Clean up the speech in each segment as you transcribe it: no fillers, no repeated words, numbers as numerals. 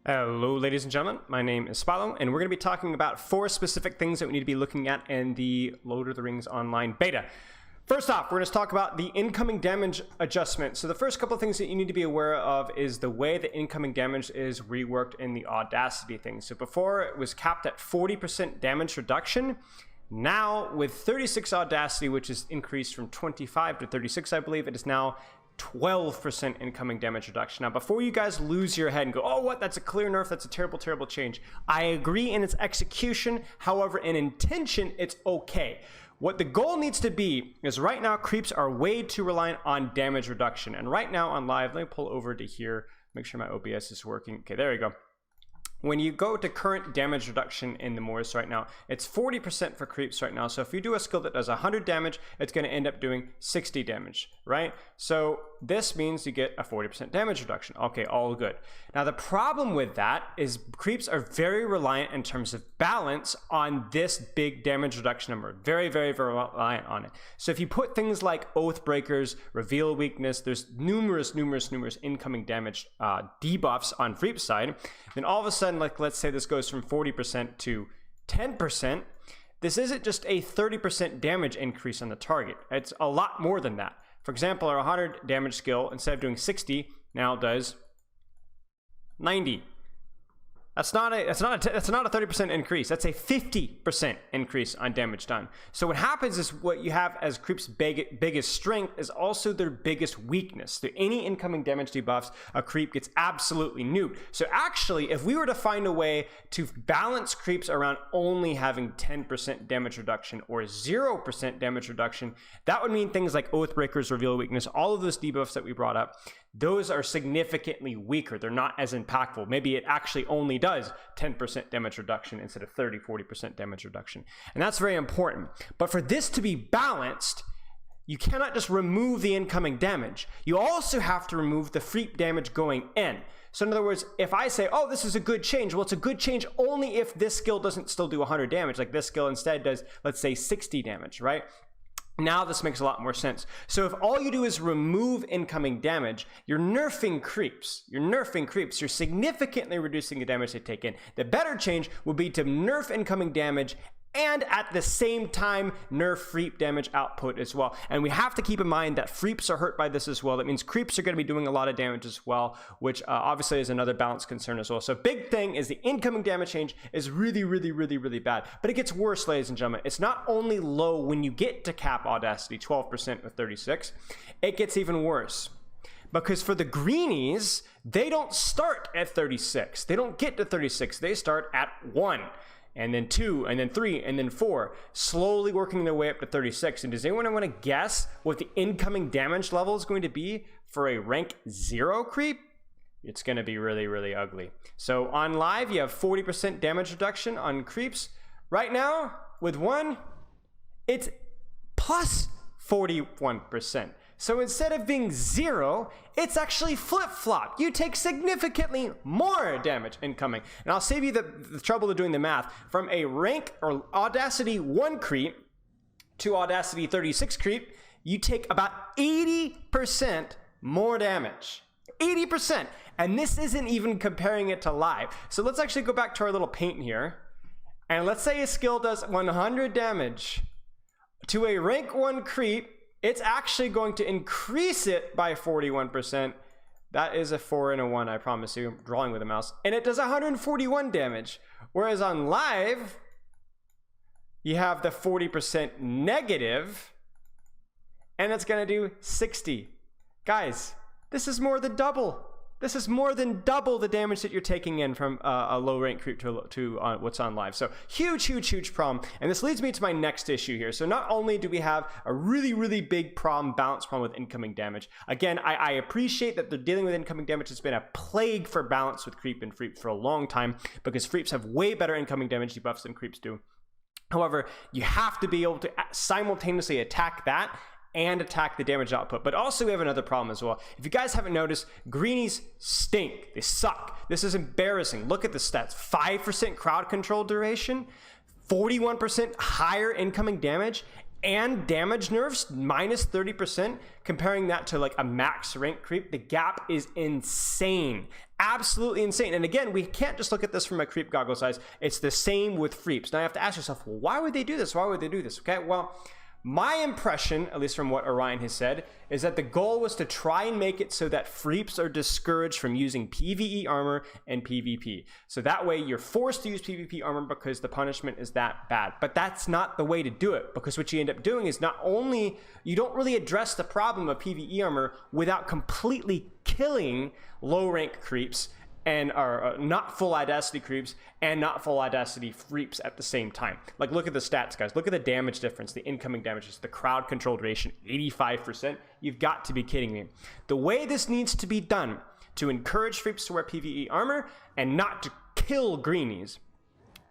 Hello ladies and gentlemen, my name is Spalo, and we're going to be talking about 4 specific things that we need to be looking at in the Lord of the Rings Online beta. First off, we're going to talk about the incoming damage adjustment. So the first couple of things that you need to be aware of is the way the incoming damage is reworked in the Audacity thing. So before it was capped at 40% damage reduction. Now with 36 Audacity, which is increased from 25 to 36, I believe, it is now 12% incoming damage reduction. Now, before you guys lose your head and go, oh, what? That's a clear nerf. That's a terrible, terrible change. I agree in its execution. However, in intention, it's okay. What the goal needs to be is right now, creeps are way too reliant on damage reduction. And right now on live, let me pull over to here, make sure my OBS is working. Okay, there you go. When you go to current damage reduction in the Morse right now, it's 40% for creeps right now. So if you do a skill that does 100 damage, it's going to end up doing 60 damage, right? So this means you get a 40% damage reduction. Okay, all good. Now the problem with that is creeps are very reliant in terms of balance on this big damage reduction number. Very, very, very reliant on it. So if you put things like Oath Breakers, Reveal Weakness, there's numerous incoming damage debuffs on creep side, then all of a sudden, like let's say this goes from 40% to 10%, this isn't just a 30% damage increase on the target. It's a lot more than that. For example, our 100 damage skill, instead of doing 60, now does 90. That's not a 30% increase. That's a 50% increase on damage done. So what happens is what you have as creep's biggest strength is also their biggest weakness. So any incoming damage debuffs, a creep gets absolutely nuked. So actually, if we were to find a way to balance creeps around only having 10% damage reduction or 0% damage reduction, that would mean things like Oath Breakers, Reveal Weakness, all of those debuffs that we brought up, those are significantly weaker. They're not as impactful. Maybe it actually only does 10% damage reduction instead of 30-40% damage reduction. And that's very important. But for this to be balanced, you cannot just remove the incoming damage. You also have to remove the freep damage going in. So in other words, if I say, oh, this is a good change, well, it's a good change only if this skill doesn't still do 100 damage. Like this skill instead does, let's say, 60 damage, right? Now this makes a lot more sense. So if all you do is remove incoming damage, you're nerfing creeps. You're significantly reducing the damage they take in. The better change would be to nerf incoming damage and at the same time nerf freep damage output as well. And we have to keep in mind that freeps are hurt by this as well. That means creeps are going to be doing a lot of damage as well, which obviously is another balance concern as well. So big thing is the incoming damage change is really bad. But it gets worse, ladies and gentlemen. It's not only low when you get to cap Audacity, 12% with 36, it gets even worse. Because for the greenies, they don't start at 36. They don't get to 36. They start at 1. And then 2, and then 3, and then 4, slowly working their way up to 36. And does anyone want to guess what the incoming damage level is going to be for a rank 0 creep? It's going to be really ugly. So on live, you have 40% damage reduction on creeps. Right now, with 1, it's plus 41%. So instead of being 0, it's actually flip-flop. You take significantly more damage incoming. And I'll save you the trouble of doing the math. From a rank or Audacity 1 creep to Audacity 36 creep, you take about 80% more damage. 80%. And this isn't even comparing it to live. So let's actually go back to our little paint here. And let's say a skill does 100 damage to a rank 1 creep. It's actually going to increase it by 41%. That is a 4 and a 1, I promise you. I'm drawing with a mouse. And it does 141 damage. Whereas on live, you have the 40% negative, and it's going to do 60. Guys, this is more than double. This is more than double the damage that you're taking in from a low rank creep to what's on live. So huge problem. And this leads me to my next issue here. So not only do we have a really big balance problem with incoming damage. Again, I appreciate that they're dealing with incoming damage. It's been a plague for balance with creep and freep for a long time because freeps have way better incoming damage debuffs than creeps do. However, you have to be able to simultaneously attack that and attack the damage output. But also we have another problem as well. If you guys haven't noticed, greenies stink. They suck. This is embarrassing. Look at the stats. 5% crowd control duration, 41% higher incoming damage, and damage nerfs minus 30%, comparing that to like a max rank creep, the gap is insane. Absolutely insane. And again, we can't just look at this from a creep goggles eyes. It's the same with Freeps. Now you have to ask yourself, well, why would they do this? Why would they do this? Okay, well, my impression, at least from what Orion has said, is that the goal was to try and make it so that Freeps are discouraged from using PvE armor and PvP. So that way you're forced to use PvP armor because the punishment is that bad. But that's not the way to do it, because what you end up doing is not only, you don't really address the problem of PvE armor without completely killing low rank creeps and are not full audacity creeps and not full audacity Freeps at the same time. Like, look at the stats, guys. Look at the damage difference, the incoming damages, the crowd control duration, 85%. You've got to be kidding me. The way this needs to be done to encourage Freeps to wear PvE armor and not to kill greenies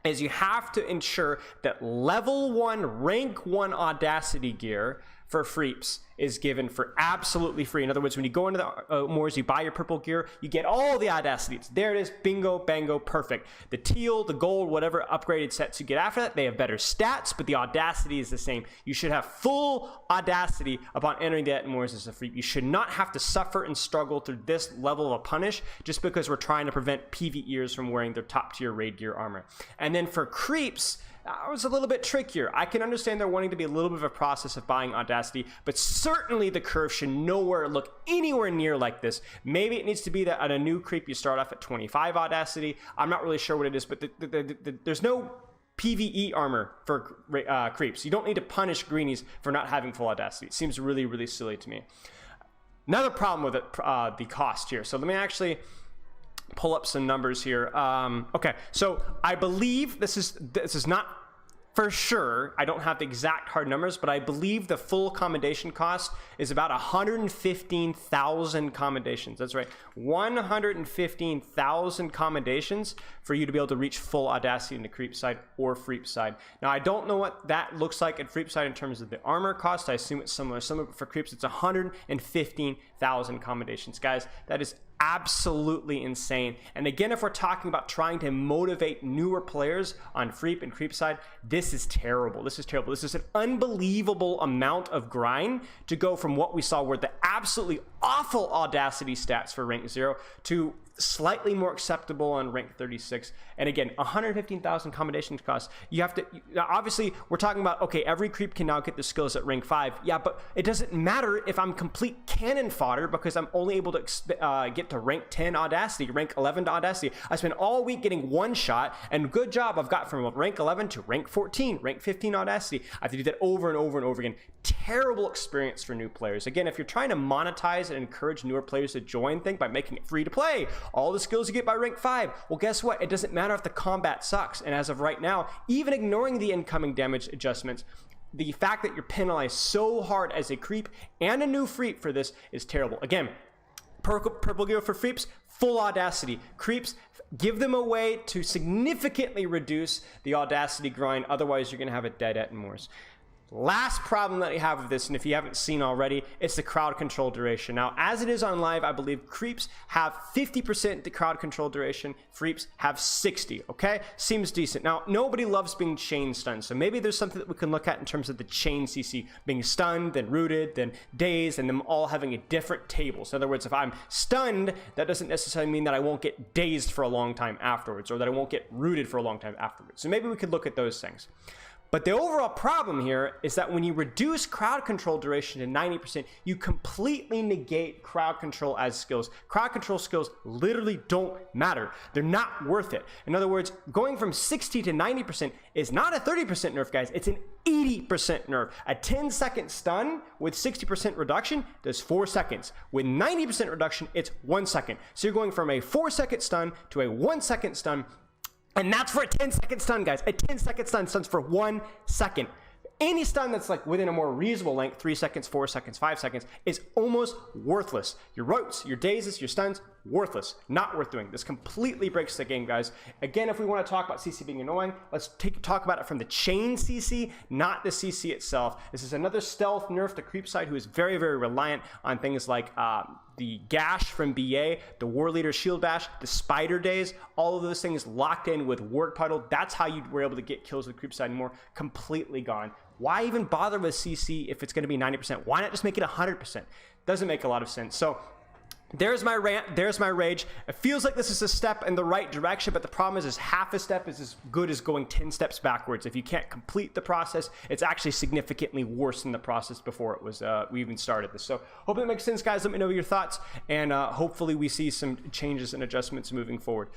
is you have to ensure that level 1, rank 1 audacity gear for Freeps is given for absolutely free. In other words, when you go into the Moors, you buy your purple gear, you get all the audacities. There it is, bingo, bango, perfect. The teal, the gold, whatever upgraded sets you get after that, they have better stats, but the audacity is the same. You should have full audacity upon entering the Moors as a Freep. You should not have to suffer and struggle through this level of a punish just because we're trying to prevent PvEers from wearing their top tier raid gear armor. And then for creeps, it was a little bit trickier. I can understand they're wanting to be a little bit of a process of buying audacity, but certainly the curve should nowhere look anywhere near like this. Maybe it needs to be that at a new creep you start off at 25 audacity. I'm not really sure what it is, but there's no PvE armor for creeps. You don't need to punish greenies for not having full audacity. It seems really, really silly to me. Another problem with it, the cost here. So let me actually pull up some numbers here. Okay, so I believe this is not for sure. I don't have the exact hard numbers, but I believe the full commendation cost is about 115,000 commendations. That's right, 115,000 commendations for you to be able to reach full audacity in the creep side or Freep side. Now, I don't know what that looks like at Freep side in terms of the armor cost. I assume it's similar. Some for creeps, it's 115,000 commendations. Guys, that is absolutely insane. And again, if we're talking about trying to motivate newer players on Freep and creep side, this is terrible. This is terrible. This is an unbelievable amount of grind to go from what we saw were the absolutely awful audacity stats for rank 0 to slightly more acceptable on rank 36. And again, 115,000 commendations cost. You have to, obviously we're talking about, okay, every creep can now get the skills at rank 5. Yeah, but it doesn't matter if I'm complete cannon fodder because I'm only able to get to rank 10 audacity, rank 11 to audacity. I spend all week getting one shot, and good job, I've got from rank 11 to rank 14, rank 15 audacity. I have to do that over and over and over again. Terrible experience for new players. Again, if you're trying to monetize and encourage newer players to join things by making it free to play, all the skills you get by rank 5, well, guess what? It doesn't matter if the combat sucks. And as of right now, even ignoring the incoming damage adjustments, the fact that you're penalized so hard as a creep and a new Freep for this is terrible. Again, purple gear for Freeps, full audacity. Creeps, give them a way to significantly reduce the audacity grind. Otherwise, you're going to have a dead at Moors. Last problem that you have with this, and if you haven't seen already, it's the crowd control duration. Now, as it is on live, I believe creeps have 50% the crowd control duration, Freeps have 60, okay? Seems decent. Now, nobody loves being chain stunned, so maybe there's something that we can look at in terms of the chain CC, being stunned, then rooted, then dazed, and them all having a different table. So in other words, if I'm stunned, that doesn't necessarily mean that I won't get dazed for a long time afterwards, or that I won't get rooted for a long time afterwards. So maybe we could look at those things. But the overall problem here is that when you reduce crowd control duration to 90%, you completely negate crowd control as skills. Crowd control skills literally don't matter. They're not worth it. In other words, going from 60 to 90% is not a 30% nerf, guys. It's an 80% nerf. A 10-second stun with 60% reduction does 4 seconds. With 90% reduction, it's 1 second. So you're going from a 4-second stun to a 1-second stun. And that's for a 10-second stun, guys. A 10-second stun stuns for 1 second. Any stun that's like within a more reasonable length, 3 seconds, 4 seconds, 5 seconds, is almost worthless. Your rotes, your dazes, your stuns, worthless. Not worth doing. This completely breaks the game, guys. Again, if we want to talk about CC being annoying, let's talk about it from the chain CC, not the CC itself. This is another stealth nerf to creep side who is very, very reliant on things like the gash from BA, the War Leader Shield Bash, the Spider Days, all of those things locked in with Word Puddle. That's how you were able to get kills with Creep Side and more. Completely gone. Why even bother with CC if it's going to be 90%? Why not just make it 100%? Doesn't make a lot of sense. So there's my rant, there's my rage. It feels like this is a step in the right direction, but the problem is half a step is as good as going 10 steps backwards. If you can't complete the process, it's actually significantly worse than the process before it was we even started this. So hope that makes sense, guys. Let me know your thoughts, and hopefully we see some changes and adjustments moving forward.